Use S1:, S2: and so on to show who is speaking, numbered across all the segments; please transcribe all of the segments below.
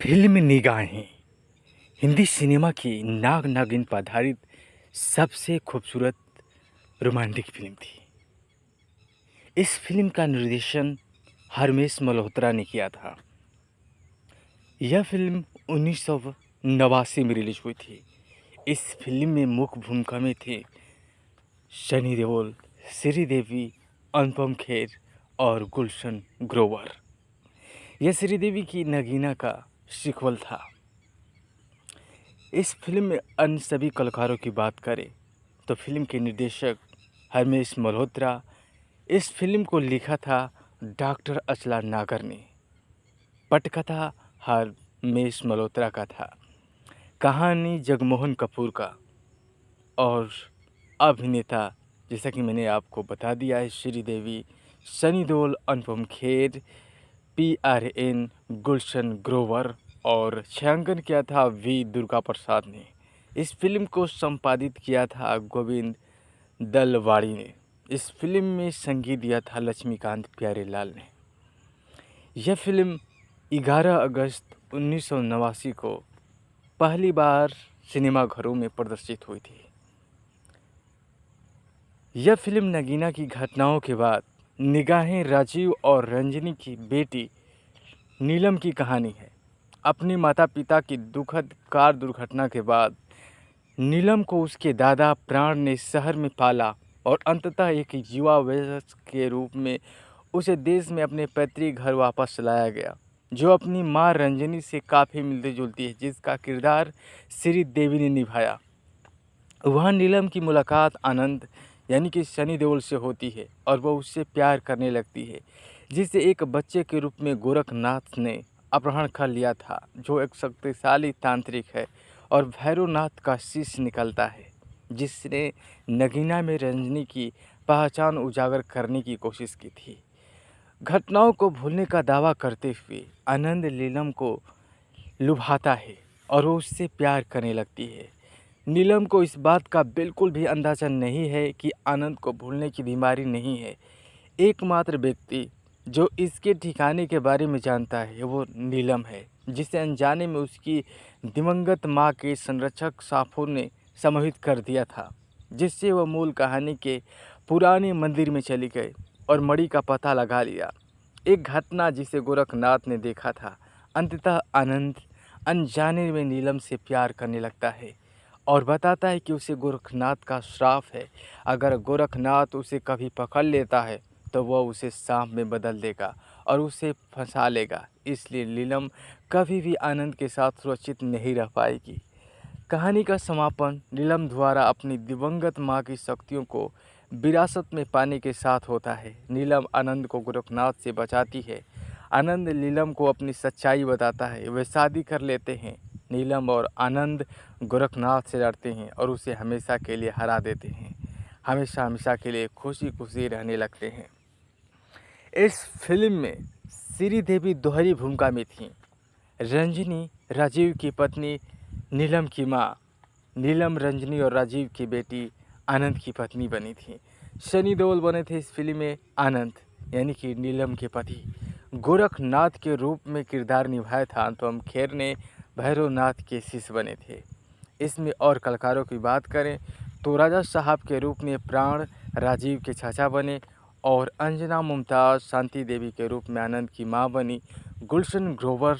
S1: Film निगाहें Hindi cinema की नाग नागिन पर आधारित सबसे खूबसूरत रोमांटिक फ़िल्म थी। इस फ़िल्म का निर्देशन हरमेश मल्होत्रा ने किया था। यह फ़िल्म 1989 में रिलीज़ हुई थी। इस फ़िल्म में मुख्य भूमिका में थे सनी देओल, श्रीदेवी, अनुपम खेर और गुलशन ग्रोवर। यह श्रीदेवी की नगीना का सीक्वल था। इस फिल्म में अन्य सभी कलाकारों की बात करें तो फिल्म के निर्देशक हरमेश मल्होत्रा, इस फिल्म को लिखा था डॉक्टर अचला नागर ने। पटकथा हरमेश मल्होत्रा का था। कहानी जगमोहन कपूर का और अभिनेता जैसा कि मैंने आपको बता दिया है श्रीदेवी, सनी देओल, अनुपम खेर, PRN, गुलशन ग्रोवर और छायांकन किया था V दुर्गा प्रसाद ने। इस फिल्म को संपादित किया था गोविंद दलवाड़ी ने। इस फिल्म में संगीत दिया था लक्ष्मीकांत प्यारेलाल ने। यह फिल्म 11 अगस्त 1989 को पहली बार सिनेमाघरों में प्रदर्शित हुई थी। यह फिल्म नगीना की घटनाओं के बाद निगाहें राजीव और रंजनी की बेटी नीलम की कहानी है। अपने माता पिता की दुखद कार दुर्घटना के बाद नीलम को उसके दादा प्राण ने शहर में पाला और अंततः एक युवा वयस्क के रूप में उसे देश में अपने पैतृक घर वापस लाया गया, जो अपनी मां रंजनी से काफ़ी मिलती जुलती है, जिसका किरदार श्रीदेवी ने निभाया। वहाँ नीलम की मुलाकात आनंद यानी कि सनी देओल से होती है और वह उससे प्यार करने लगती है, जिसे एक बच्चे के रूप में गोरखनाथ ने अपहरण कर लिया था, जो एक शक्तिशाली तांत्रिक है और भैरवनाथ का शिष्य निकलता है, जिसने नगीना में रंजनी की पहचान उजागर करने की कोशिश की थी। घटनाओं को भूलने का दावा करते हुए आनंद नीलम को लुभाता है और वो उससे प्यार करने लगती है। नीलम को इस बात का बिल्कुल भी अंदाज़ा नहीं है कि आनंद को भूलने की बीमारी नहीं है। एकमात्र व्यक्ति जो इसके ठिकाने के बारे में जानता है वो नीलम है, जिसे अनजाने में उसकी दिवंगत माँ के संरक्षक साफूर ने सम्मोहित कर दिया था, जिससे वह मूल कहानी के पुराने मंदिर में चली गई और मणि का पता लगा लिया। एक घटना जिसे गोरखनाथ ने देखा था। अंततः आनंद अनजाने में नीलम से प्यार करने लगता है और बताता है कि उसे गोरखनाथ का श्राप है। अगर गोरखनाथ उसे कभी पकड़ लेता है तो वह उसे सांप में बदल देगा और उसे फंसा लेगा। इसलिए नीलम कभी भी आनंद के साथ सुरक्षित नहीं रह पाएगी। कहानी का समापन नीलम द्वारा अपनी दिवंगत माँ की शक्तियों को विरासत में पाने के साथ होता है। नीलम आनंद को गोरखनाथ से बचाती है। आनंद नीलम को अपनी सच्चाई बताता है। वे शादी कर लेते हैं। नीलम और आनंद गोरखनाथ से लड़ते हैं और उसे हमेशा के लिए हरा देते हैं। हमेशा हमेशा के लिए खुशी खुशी रहने लगते हैं। इस फिल्म में श्रीदेवी दोहरी भूमिका में थीं। रंजनी राजीव की पत्नी, नीलम की माँ। नीलम रंजनी और राजीव की बेटी आनंद की पत्नी बनी थी। सनी देओल बने थे इस फिल्म में आनंद यानी कि नीलम के पति। गोरखनाथ के रूप में किरदार निभाया था अनुपम खेर ने भैरवनाथ के शिष्य बने थे। इसमें और कलाकारों की बात करें तो राजा साहब के रूप में प्राण राजीव के चाचा बने और अंजना मुमताज़ शांति देवी के रूप में आनंद की मां बनी। गुलशन ग्रोवर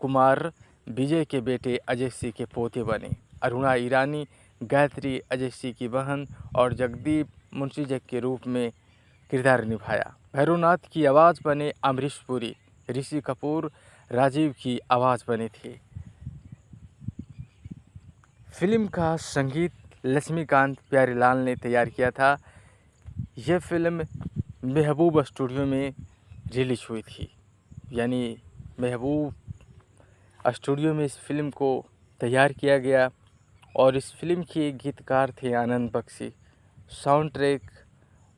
S1: कुमार विजय के बेटे अजय सिंह के पोते बने। अरुणा ईरानी गायत्री अजय सिंह की बहन और जगदीप मुंशीजक के रूप में किरदार निभाया। भैरवनाथ की आवाज़ बने अमरीश पुरी। ऋषि कपूर राजीव की आवाज़ बने थे। फिल्म का संगीत लक्ष्मीकांत प्यारेलाल ने तैयार किया था। यह फिल्म महबूब स्टूडियो में रिलीज हुई थी, यानी महबूब स्टूडियो में इस फिल्म को तैयार किया गया और इस फिल्म के गीतकार थे आनंद बख्शी। साउंड ट्रैक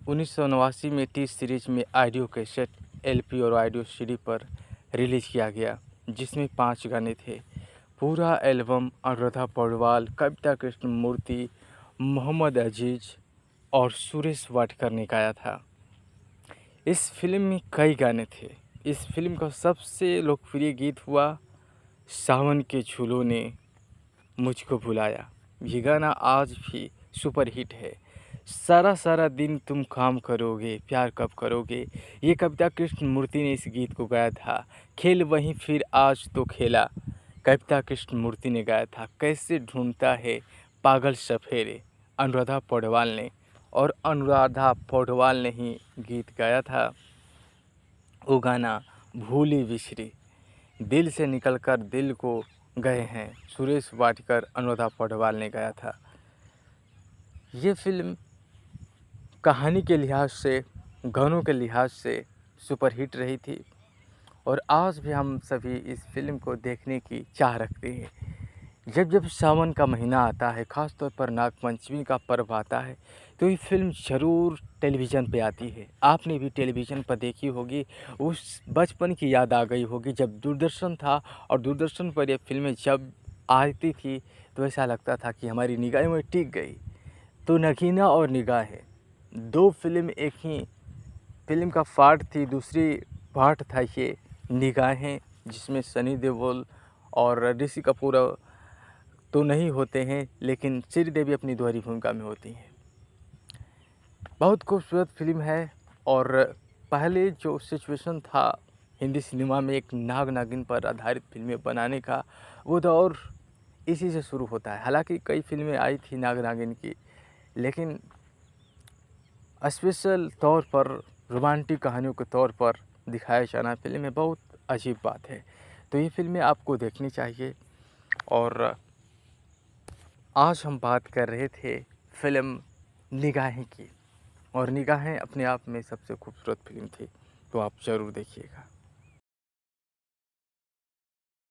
S1: 1989 में टी सीरीज में ऑडियो कैसेट, LP और ऑडियो CD पर रिलीज किया गया, जिसमें 5 गाने थे। पूरा एल्बम अनुराधा पौडवाल, कविता कृष्णमूर्ति, मोहम्मद अजीज़ और सुरेश वाडकर ने गाया था। इस फिल्म में कई गाने थे। इस फिल्म का सबसे लोकप्रिय गीत हुआ सावन के झूलों ने मुझको भुलाया, ये गाना आज भी सुपर हिट है। सारा सारा दिन तुम काम करोगे, प्यार कब करोगे, ये कविता कृष्णमूर्ति ने इस गीत को गाया था। खेल वहीं फिर आज तो खेला, कविता कृष्णमूर्ति ने गाया था। कैसे ढूंढता है पागल सफेरे, अनुराधा पौडवाल ने, और अनुराधा पौडवाल ने ही गीत गाया था। वो गाना भूली बिछड़ी, दिल से निकलकर दिल को गए हैं, सुरेश वाडकर, अनुराधा पौडवाल ने गाया था। ये फिल्म कहानी के लिहाज से, गानों के लिहाज से सुपरहिट रही थी और आज भी हम सभी इस फिल्म को देखने की चाह रखते हैं। जब जब सावन का महीना आता है, ख़ास तौर पर नागपंचमी का पर्व आता है, तो ये फिल्म ज़रूर टेलीविज़न पे आती है। आपने भी टेलीविज़न पर देखी होगी, उस बचपन की याद आ गई होगी जब दूरदर्शन था और दूरदर्शन पर ये फिल्में जब आती थी तो ऐसा लगता था कि हमारी निगाहें में टिक गई। तो नगीना और निगाहें, दो फिल्म एक ही फिल्म का पार्ट थी। दूसरी पार्ट था ये निगाहें, जिसमें सनी देओल और ऋषि कपूर तो नहीं होते हैं, लेकिन श्रीदेवी अपनी दोहरी भूमिका में होती हैं। बहुत खूबसूरत फिल्म है और पहले जो सिचुएशन था हिंदी सिनेमा में एक नाग नागिन पर आधारित फिल्में बनाने का, वो दौर इसी से शुरू होता है। हालांकि कई फिल्में आई थी नाग नागिन की, लेकिन स्पेशल तौर पर रोमांटिक कहानियों के तौर पर दिखाया जाना फिल्म में बहुत अजीब बात है। तो ये फिल्में आपको देखनी चाहिए। और आज हम बात कर रहे थे फिल्म निगाहें की, और निगाहें अपने आप में सबसे खूबसूरत फिल्म थी, तो आप ज़रूर देखिएगा।